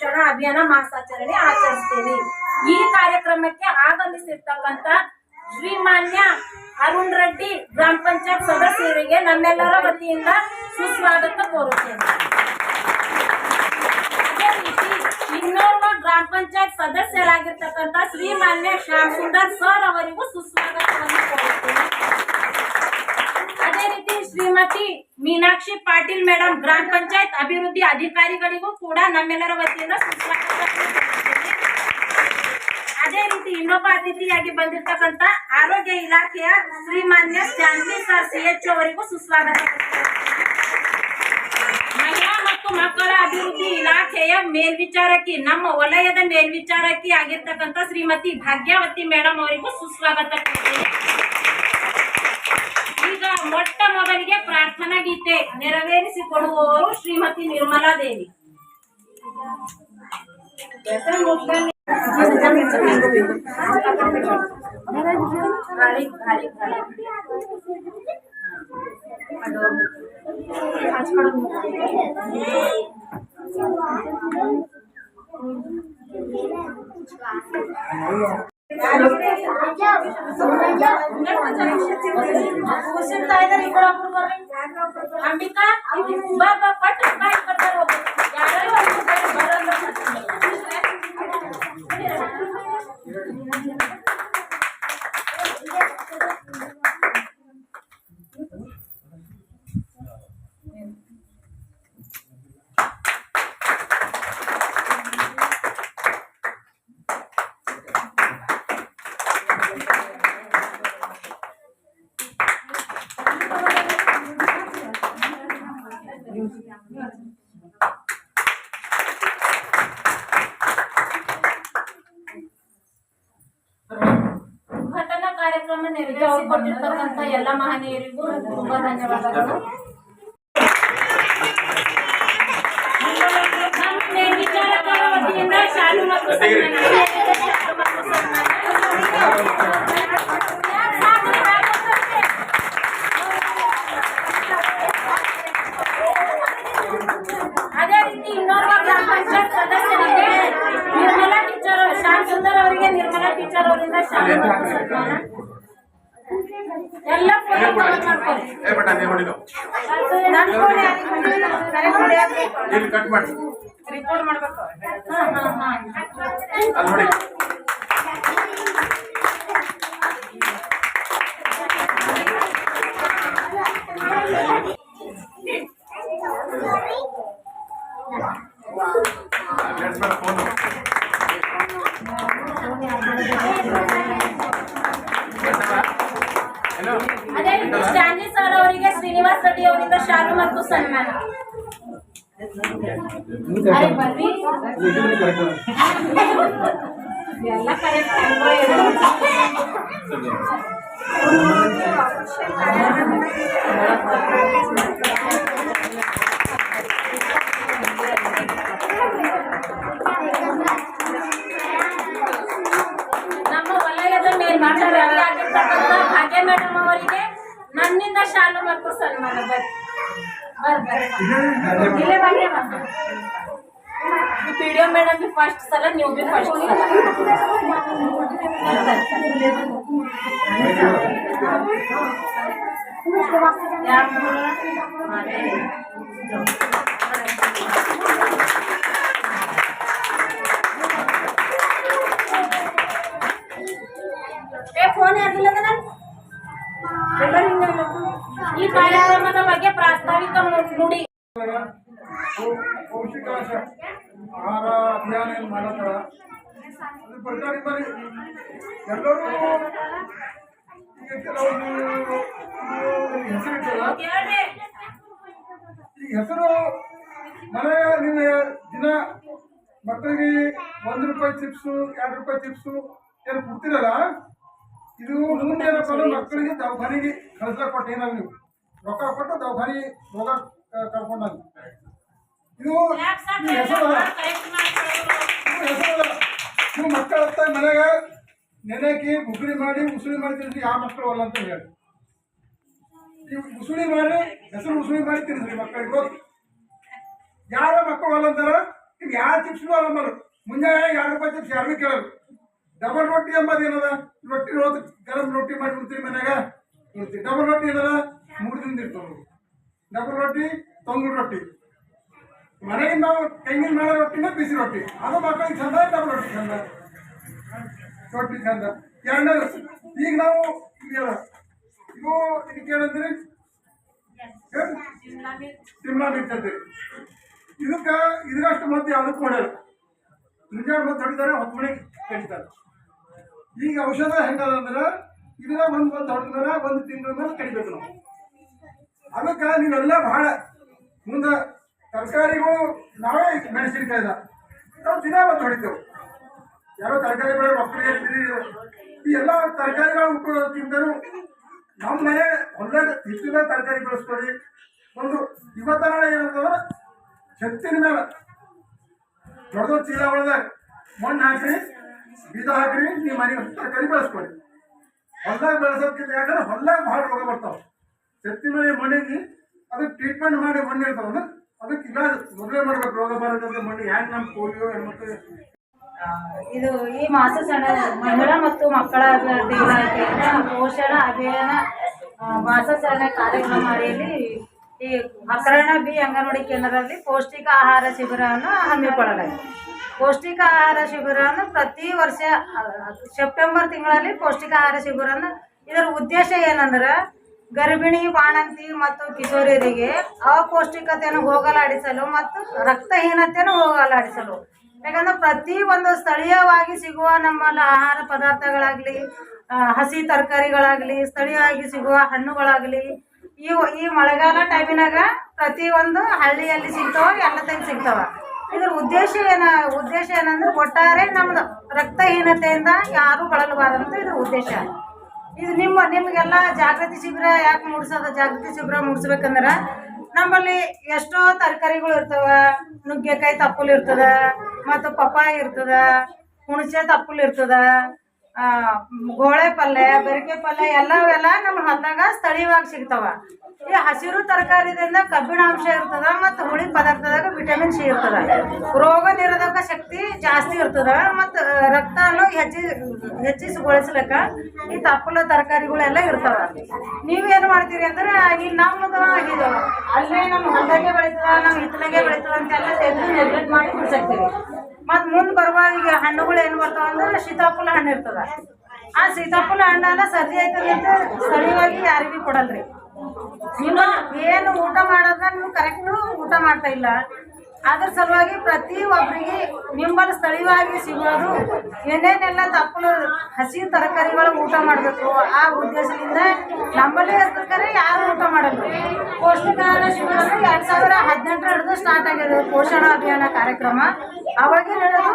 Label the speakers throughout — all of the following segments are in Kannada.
Speaker 1: ಪೋಷಣ ಅಭಿಯಾನ ಮಾಸಾಚರಣೆ ಆಚರಿಸ್ತೇವೆ. ಈ ಕಾರ್ಯಕ್ರಮಕ್ಕೆ ಆಗಮಿಸಿರ್ತಕ್ಕಂಥ ಶ್ರೀಮಾನ್ಯ ಅರುಣ್ ರೆಡ್ಡಿ ಗ್ರಾಮ ಪಂಚಾಯತ್ ಸದಸ್ಯರಿಗೆ ನಮ್ಮೆಲ್ಲರ ವತಿಯಿಂದ ಸುಸ್ವಾಗತ ಕೋರುತ್ತೇನೆ. ಅದೇ ರೀತಿ ಇನ್ನೋರ್ವ ಗ್ರಾಮ ಪಂಚಾಯತ್ ಸದಸ್ಯರಾಗಿರ್ತಕ್ಕಂಥ ಶ್ರೀಮಾನ್ಯ ಶ್ಯಾಮ್ ಸುಂದರ್ ಸರ್ ಅವರಿಗೂ ಸುಸ್ವಾಗತವನ್ನು ಕೋರುತ್ತೇನೆ. ಅದೇ ರೀತಿ ಶ್ರೀಮತಿ ಮೀನಾಕ್ಷಿ ಪಾಟೀಲ್ ಮೇಡಮ್ ಗ್ರಾಮ ಪಂಚಾಯತ್ ಅಭಿವೃದ್ಧಿ ಅಧಿಕಾರಿಗಳಿಗೂ ಕೂಡ ನಮ್ಮೆಲ್ಲರ ವತಿಯಿಂದ ಸುಸ್ವಾಗತ. ಅದೇ ರೀತಿ ಇನ್ನೊಬ್ಬ ಅತಿಥಿಯಾಗಿ ಬಂದಿರತಕ್ಕಂತ ಆರೋಗ್ಯ ಇಲಾಖೆಯ ಶ್ರೀಮಾನ್ಯ ಸ್ಟ್ಯಾನ್ಲಿ ಸರ್ CHO ಅವರಿಗೂ ಸುಸ್ವಾಗತ. ಮಹಿಳಾ ಮತ್ತು ಮಕ್ಕಳ ಅಭಿವೃದ್ಧಿ ಇಲಾಖೆಯ ಮೇಲ್ವಿಚಾರಕಿ ನಮ್ಮ ವಲಯದ ಮೇಲ್ವಿಚಾರಕಿ ಆಗಿರ್ತಕ್ಕಂಥ ಶ್ರೀಮತಿ ಭಾಗ್ಯವತಿ ಮೇಡಮ್ ಅವರಿಗೂ ಸುಸ್ವಾಗತ. ಈಗ ಮೊಟ್ಟ ಮೊದಲಿಗೆ ಪ್ರಾರ್ಥನಾ ಗೀತೆ ನೆರವೇರಿಸಿಕೊಡುವವರು ಶ್ರೀಮತಿ ನಿರ್ಮಲಾ ದೇವಿ. ಅಂಬಿಕಾ ಬಾಬಾ ಪಟ್ಟು ಬಾಯ್ ಬರ್ತಾರೆ ಉದ್ಘಾಟನಾ ಕಾರ್ಯಕ್ರಮ ನೆರವೇರಿಸಿಕೊಟ್ಟಿರ್ತಕ್ಕಂಥ ಎಲ್ಲ ಮಹನೀಯರಿಗೂ ತುಂಬಾ ಧನ್ಯವಾದಗಳು. ಮೇಲ್ವಿಚಾರಕರ ವತಿಯಿಂದ ಶಾಲು ಮತ್ತು ಅದೇ ರೀತಿ ಇನ್ನೋರ್ವ ಗ್ರಾಮ ಪಂಚಾಯತ್ ಸದಸ್ಯರಿಗೆ ನಿರ್ಮಲಾ ಟೀಚರ್ ಶ್ಯಾಮ್ ಸುಂದರ್ ಅವರಿಗೆ ನಿರ್ಮಲಾ ಟೀಚರ್ ಅವರಿಂದ ಶಾಲೆ ಸನ್ಮಾನ. ಎಲ್ಲ ರಿಪೋರ್ಟ್ ಮಾಡ್ಬೇಕು. ಅದೇ ರೀತಿ ಸ್ಟ್ಯಾನ್ಲಿ ಸರ್ ಅವರಿಗೆ ಶ್ರೀನಿವಾಸ್ ರೆಡ್ಡಿ ಅವರಿಂದ ಶಾಲು ಮತ್ತು ಸನ್ಮಾನ. ಎಲ್ಲ ಕರೆಕ್ಟ್. ನಮ್ಮ ವಲಯದ ಮೇಲ್ವಿಚಾರಕರಾಗಿರ್ತಕ್ಕಂಥ ಭಾಗ್ಯ ಮೇಡಮ್ ಅವರಿಗೆ ನನ್ನಿಂದ ಶಾಲು ಮತ್ತು ಸನ್ಮಾನ. ಪಿಡಿಒ ಮೇಡಮ್ ಬಿ ಫಸ್ಟ್ ಸಲ, ನೀವು ಬಿ ಫಸ್ಟ್ ಸಲ. ಫೋನ್ ಆಗಿಲ್ಲ. ಈ ಕಾರ್ಯಕ್ರಮದ ಬಗ್ಗೆ ಪ್ರಾಸ್ತಾವಿಕ ನುಡಿ.
Speaker 2: ಪೌಷ್ಟಿಕಾಂಶ ಆಹಾರ ಅಭಿಯಾನ ಏನು ಮಾಡತ್ತಾರ ಬರ್ತಾರೆ ಬರೀ ಎಲ್ಲರೂ. ಈಗ ಕೆಲವೊಂದು ಹೆಸರು ಇರ್ತಲ್ಲ, ಈ ಹೆಸರು ಮನೆ ನಿನ್ನ ದಿನ ಮಕ್ಕಳಿಗೆ ₹1 ಚಿಪ್ಸು ₹2 ಚಿಪ್ಸು ಏನು ಕೊಡ್ತಿರಲ್ಲ, ಇದು ಮುಂದೆ ಏನಪ್ಪ ಮಕ್ಕಳಿಗೆ ದವಾಖಾನೆಗೆ ಕಳಿಸ್ಲಕ್ಕೆ ಕೊಟ್ಟೇನಾಗ ನೀವು ರೊಕ್ಕ ಕೊಟ್ಟು ದವಾಖಾನೆ ಹೋಗ ಕರ್ಕೊಂಡಾಗ ಇದು ಹೆಸರು ನೀವು ಮಕ್ಕಳ ಮನೆಯಾಗ ನೆನೆಕಿ ಬುಗ್ರಿ ಮಾಡಿ ಉಸುಳಿ ಮಾಡಿ ತಿನ್ನಿಸಿ ಯಾವ ಮಕ್ಕಳು ಅಲ್ಲ ಅಂತ ಹೇಳಿ ನೀವು ಉಸುಳಿ ಮಾಡಿ ಹೆಸರು ಉಸುಳಿ ಮಾಡಿ ತಿನ್ನಿಸ್ರಿ ಮಕ್ಕಳಿಗೆ. ಯಾರ ಮಕ್ಕಳು ಅಲ್ಲ ಅಂತಾರ ಈಗ ಯಾವ ಚಿಪ್ಸ್ಗಳು ಅಲ್ಲ ಮುಂಜಾನೆ 2 ರೂಪಾಯಿ ಚಿಪ್ಸ್ ಯಾರಿಗೂ ಕೇಳೋದು. ಡಬಲ್ ರೊಟ್ಟಿ ಎಂಬುದು ಏನದ, ರೊಟ್ಟಿ ಹೋದ ಗರಂ ರೊಟ್ಟಿ ಮಾಡಿ ಉಣ್ತೀವಿ ಮನ್ಯಾಗ ಉಣ್ತೀವಿ. ಡಬಲ್ ರೊಟ್ಟಿ ಏನದ 3 ದಿನದ ಇರ್ತಾವೆ. ಡಬಲ್ ರೊಟ್ಟಿ ತೊಂಗುಡು ರೊಟ್ಟಿ, ಮನೆಗೆ ನಾವು ತೆಂಗಿನ ಮೇಲೆ ರೊಟ್ಟಿನ ಬಿಸಿ ರೊಟ್ಟಿ, ಅದು ಮಕ್ಕಳಿಗೆ ಚಂದ. ಡಬಲ್ ರೊಟ್ಟಿ ಚಂದ, ರೊಟ್ಟಿ ಚಂದ. ಎರಡನೇದು ಈಗ ನಾವು ಇವು ಇದಕ್ಕೆ ಏನಂತೀರಿ, ಶಿಮ್ಲಾ ಮಿರ್ಚ್ ಅಂತೀರಿ. ಇದಕ್ಕಷ್ಟು ಮತ್ತೆ ಯಾವುದಕ್ಕೂ ಹೊಡೆಯಲ್ಲ. ಮುಂಜಾನೆ ಮತ್ತೆ ಹೊಡಿತಾರೆ, 10 ಮಣಿಗೆ ಕಡಿತಾರೆ. ಈಗ ಔಷಧ ಹೆಂಗದ ಅಂದ್ರೆ ಇದನ್ನ ಒಂದು ಹೊಡೆದ ಮೇಲೆ 1 ತಿಂಗಳ ಮೇಲೆ ಕಡಿಬೇಕು ನಾವು. ಅದಕ್ಕೆ ನೀವೆಲ್ಲ ಬಹಳ ಮುಂದೆ ತರಕಾರಿಗೂ ನಾವೇ ಮೆಣಸಿನ್ಕಾಯ್ದ ನಾವು ದಿನ ಒಂದು ಹೊಡಿತೇವೆ. ಯಾವ ತರಕಾರಿ ಬೆಳೆ ಮಕ್ಕಳಿಗೆ ಹೇಳ್ತೀರಿ, ಈ ಎಲ್ಲ ತರಕಾರಿಗಳು ತಿಂದರು ನಮ್ಮ ಮನೆ ಹೊಲದಾಗ ಹಿತ್ತಿನ ತರಕಾರಿ ಬೆಳೆಸ್ಕೊಡಿ. ಒಂದು ಇವತ್ತ ನಾಳೆ ಏನಂತಂದ್ರೆ ಛತ್ತಿನ ಮೇಲೆ ದೊಡ್ಡ ದೊಡ್ಡ ಚೀಲ ಒಳದಾಗ ಮಣ್ಣು ಹಾಕ್ರಿ, ಬೀಜ ಹಾಕ್ರಿ, ನೀವು ಮನೆಗೆ ತರಕಾರಿ ಬೆಳೆಸ್ಕೊಡಿ. ಹೊಲದಾಗ ಬೆಳೆಸೋದಕ್ಕಿಂತ ಯಾಕಂದ್ರೆ ಹೊಲದಾಗ ಭಾಳ ರೋಗ ಬರ್ತಾವೆ. ಛತ್ತಿ ಮೇಲೆ ಮಣ್ಣಿಗೆ ಅದಕ್ಕೆ ಟ್ರೀಟ್ಮೆಂಟ್ ಮಾಡಿ ಮಣ್ಣು ಇರ್ತಾವಲ್ಲ, ಅದಕ್ಕೆ ಇಲಾಜ್ ಮೊದಲೇ ಮಾಡ್ಬೇಕು. ರೋಗ ಬರೋದಂತ ಮಣ್ಣು ಹ್ಯಾಂಗೆ ನಮ್ಮ ಪೋಲಿಯೋ ಹೆಣ್ಮಕ್ಳು
Speaker 1: ಇದು ಈ ಮಾಸಾಚರಣೆ ಮಹಿಳಾ ಮತ್ತು ಮಕ್ಕಳ ದಿನಾಚರಣೆ ಪೋಷಣ ಅಭಿಯಾನ ಮಾಸಾಚರಣೆ ಕಾರ್ಯಕ್ರಮ ಅಡಿಯಲ್ಲಿ ಈ ಅಕರಣ ಬಿ ಅಂಗನವಾಡಿ ಕೇಂದ್ರದಲ್ಲಿ ಪೌಷ್ಟಿಕ ಆಹಾರ ಶಿಬಿರವನ್ನು ಹಮ್ಮಿಕೊಳ್ಳಲಾಗಿದೆ. ಪೌಷ್ಟಿಕ ಆಹಾರ ಶಿಬಿರವನ್ನು ಪ್ರತಿ ವರ್ಷ ಸೆಪ್ಟೆಂಬರ್ ತಿಂಗಳಲ್ಲಿ ಪೌಷ್ಟಿಕ ಆಹಾರ ಶಿಬಿರವನ್ನು, ಇದರ ಉದ್ದೇಶ ಏನಂದ್ರೆ ಗರ್ಭಿಣಿ, ಬಾಣಂತಿ ಮತ್ತು ಕಿಶೋರಿಯರಿಗೆ ಅಪೌಷ್ಟಿಕತೆಯನ್ನು ಹೋಗಲಾಡಿಸಲು ಮತ್ತು ರಕ್ತಹೀನತೆಯನ್ನು ಹೋಗಲಾಡಿಸಲು. ಯಾಕಂದ್ರೆ ಪ್ರತಿ ಒಂದು ಸ್ಥಳೀಯವಾಗಿ ಸಿಗುವ ನಮ್ಮಲ್ಲಿ ಆಹಾರ ಪದಾರ್ಥಗಳಾಗಲಿ, ಹಸಿ ತರಕಾರಿಗಳಾಗಲಿ, ಸ್ಥಳೀಯವಾಗಿ ಸಿಗುವ ಹಣ್ಣುಗಳಾಗಲಿ, ಈ ಮಳೆಗಾಲ ಟೈಮಿನಾಗ ಪ್ರತಿಯೊಂದು ಹಳ್ಳಿಯಲ್ಲಿ ಸಿಗ್ತಾವ, ಎಲ್ಲ ತೆಗೆದು ಸಿಗ್ತಾವ. ಇದ್ರ ಉದ್ದೇಶ ಏನಂದ್ರೆ ಒಟ್ಟಾರೆ ನಮ್ದು ರಕ್ತಹೀನತೆಯಿಂದ ಯಾರೂ ಬಳಲಬಾರದು ಇದ್ರ ಉದ್ದೇಶ. ಇದು ನಿಮಗೆಲ್ಲ ಜಾಗೃತಿ ಶಿಬಿರ ಯಾಕೆ ಜಾಗೃತಿ ಶಿಬಿರ ಮೂಡಿಸ್ಬೇಕಂದ್ರೆ ನಮ್ಮಲ್ಲಿ ಎಷ್ಟೋ ತರಕಾರಿಗಳು ಇರ್ತವ. ನುಗ್ಗೆಕಾಯಿ ತಪ್ಪಲು ಇರ್ತದ, ಮತ್ತು ಪಪ್ಪಾಯ ಇರ್ತದ, ಹುಣಸೆ ತಪ್ಪಲು ಇರ್ತದ, ಗೋಳೆ ಪಲ್ಯ, ಬೆರಕೆ ಪಲ್ಯ ಎಲ್ಲವೆಲ್ಲ ನಮ್ಮ ಹೊಲದಾಗ ಸ್ಥಳೀಯವಾಗಿ ಸಿಗ್ತಾವ. ಈ ಹಸಿರು ತರಕಾರಿದಿಂದ ಕಬ್ಬಿಣಾಂಶ ಇರ್ತದ ಮತ್ತು ಹುಳಿ ಪದಾರ್ಥದಾಗ ವಿಟಮಿನ್ ಸಿ ಇರ್ತದ. ರೋಗ ನಿರೋಧಕ ಶಕ್ತಿ ಜಾಸ್ತಿ ಇರ್ತದ ಮತ್ತು ರಕ್ತವನ್ನು ಹೆಚ್ಚಿಸಿಗೊಳಿಸ್ಲಿಕ್ಕ ಈ ತಪ್ಪಲ ತರಕಾರಿಗಳೆಲ್ಲ ಇರ್ತಾವ. ನೀವೇನು ಮಾಡ್ತೀರಿ ಅಂದ್ರೆ ಈ ನಮ್ಮದು ಇದು ಅಲ್ಲೇ ನಮ್ಮ ಹೊಲದಾಗೆ ಬೆಳೀತದ, ನಮ್ಮ ಹಿತ್ತಲಾಗೆ ಬೆಳೀತದ ಅಂತೆಲ್ಲ ತೆಗೆದು ನೆಗ್ಲೆಕ್ಟ್ ಮಾಡಿ ಬಿಡ್ಸಾಕ್ತೀವಿ. ಮತ್ತು ಮುಂದೆ ಬರುವಾಗ ಈಗ ಹಣ್ಣುಗಳು ಏನು ಬರ್ತಾವ ಅಂದ್ರೆ ಸೀತಾಫಲ ಹಣ್ಣು ಇರ್ತದ. ಆ ಸೀತಾಫಲ ಹಣ್ಣೆಲ್ಲ ಸರ್ದಿ ಆಯ್ತದೆ ಅಂತ ಸ್ಥಳೀಯವಾಗಿ ಯಾರಿಗೂ ಕೊಡಲ್ರಿ. ನೀವು ಏನು ಊಟ ಮಾಡೋದನ್ನ ನೀವು ಕರೆಕ್ಟು ಊಟ ಮಾಡ್ತಾ ಇಲ್ಲ. ಅದ್ರ ಸಲುವಾಗಿ ಪ್ರತಿ ಒಬ್ಬರಿಗೆ ನಿಮ್ಮಲ್ಲಿ ಸ್ಥಳೀಯವಾಗಿ ಸಿಗೋದು ಏನೇನೆಲ್ಲ ತಪ್ಪಲು ಹಸಿ ತರಕಾರಿಗಳು ಊಟ ಮಾಡಬೇಕು. ಆ ಉದ್ದೇಶದಿಂದ ನಮ್ಮಲ್ಲೇ ಇರ್ಬೇಕಾದ್ರೆ ಯಾರು ಊಟ ಮಾಡಲ್ಲ. ಪೌಷ್ಟಿಕ ಆಹಾರ ಶಿಬಿರ 2018 ಹಿಡಿದು ಸ್ಟಾರ್ಟ್ ಆಗಿದೆ ಪೋಷಣ ಅಭಿಯಾನ ಕಾರ್ಯಕ್ರಮ. ಅವಾಗ ಹೇಳೋದು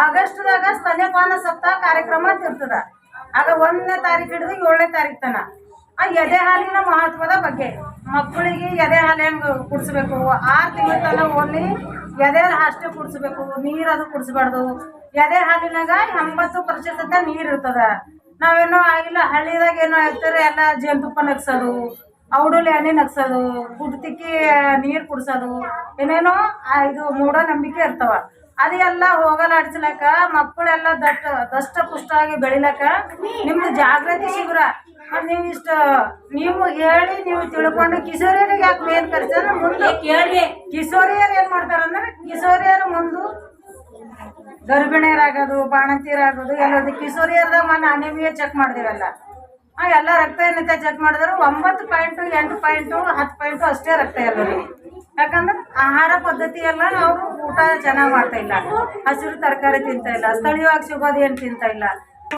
Speaker 1: ಆಗಸ್ಟ್ದಾಗ ಸ್ತನ್ಯಪಾನ ಸಪ್ತಾಹ ಕಾರ್ಯಕ್ರಮ ಅಂತ ಇರ್ತದ. ಆಗ 1ನೇ ತಾರೀಕು ಹಿಡಿದು 7ನೇ ತಾರೀಕು ತನಕ ಆ ಎದೆ ಹಾಲಿನ ಮಹತ್ವದ ಬಗ್ಗೆ ಮಕ್ಕಳಿಗೆ ಎದೆ ಹಾಲು ಹೆಂಗೆ ಕುಡಿಸ್ಬೇಕು, 6 ತಿಂಗಳ ತನಕ ಓನ್ಲಿ ಎದೆ ಹಾಲು ಅಷ್ಟೇ ಕುಡಿಸ್ಬೇಕು, ನೀರು ಅದು ಕುಡಿಸ್ಬಾರ್ದು. ಎದೆ ಹಾಲಿನಾಗ 80% ನೀರು ಇರ್ತದ. ನಾವೇನೋ ಆಗಿಲ್ಲ ಹಳ್ಳಿದಾಗ ಏನೋ ಹೇಳ್ತಾರೆ ಎಲ್ಲ ಜೇನುತುಪ್ಪ ನಗ್ಸೋದು, ಔಡಲ್ಲಿ ಎಣ್ಣೆ ನಗ್ಸೋದು, ಗುಡ್ತಿಕ್ಕಿ ನೀರು ಕುಡಿಸೋದು, ಏನೇನೋ ಇದು ಮೂಢನಂಬಿಕೆ ಇರ್ತಾವ. ಅದೆಲ್ಲ ಹೋಗಲಾಡಿಸ್ಲಕ್ಕ ಮಕ್ಕಳೆಲ್ಲ ದಷ್ಟ ಪುಷ್ಟವಾಗಿ ಬೆಳಿಲಕ್ಕ ನಿಮ್ದು ಜಾಗೃತಿ ಶಿಬಿರ. ನೀವು ಹೇಳಿ ನೀವು ತಿಳ್ಕೊಂಡು ಕಿಶೋರಿಯರಿಗೆ ಯಾಕೆ ಮೇನ್ ಕರ್ಸಂದ್ರೆ ಮುಂದೆ ಕೇಳಿ ಕಿಶೋರಿಯರು ಏನು ಮಾಡ್ತಾರಂದ್ರೆ ಕಿಶೋರಿಯರು ಮುಂದೆ ಗರ್ಭಿಣಿಯರಾಗೋದು, ಬಾಣಂತಿಯರಾಗೋದು ಎಲ್ಲದು ಕಿಶೋರಿಯರ್ದಾಗ ಮೊನ್ನೆ ಅನಿಮಿಯಾ ಚೆಕ್ ಮಾಡಿದಿವಲ್ಲ, ಎಲ್ಲ ರಕ್ತಹೀನತೆ ಚೆಕ್ ಮಾಡಿದ್ರು 9 ಪಾಯಿಂಟು 8 ಪಾಯಿಂಟು 10 ಪಾಯಿಂಟು ಅಷ್ಟೇ ರಕ್ತ ಎಲ್ಲರಿಗೆ. ಯಾಕಂದ್ರೆ ಆಹಾರ ಪದ್ಧತಿ ಎಲ್ಲ ನಾವು ಊಟ ಚೆನ್ನಾಗಿ ಮಾಡ್ತಾ ಇಲ್ಲ, ಹಸಿರು ತರಕಾರಿ ತಿಂತಾ ಇಲ್ಲ, ಸ್ಥಳೀಯವಾಗಿ ಸಿಗೋದು ಏನು ತಿಂತಾ ಇಲ್ಲ.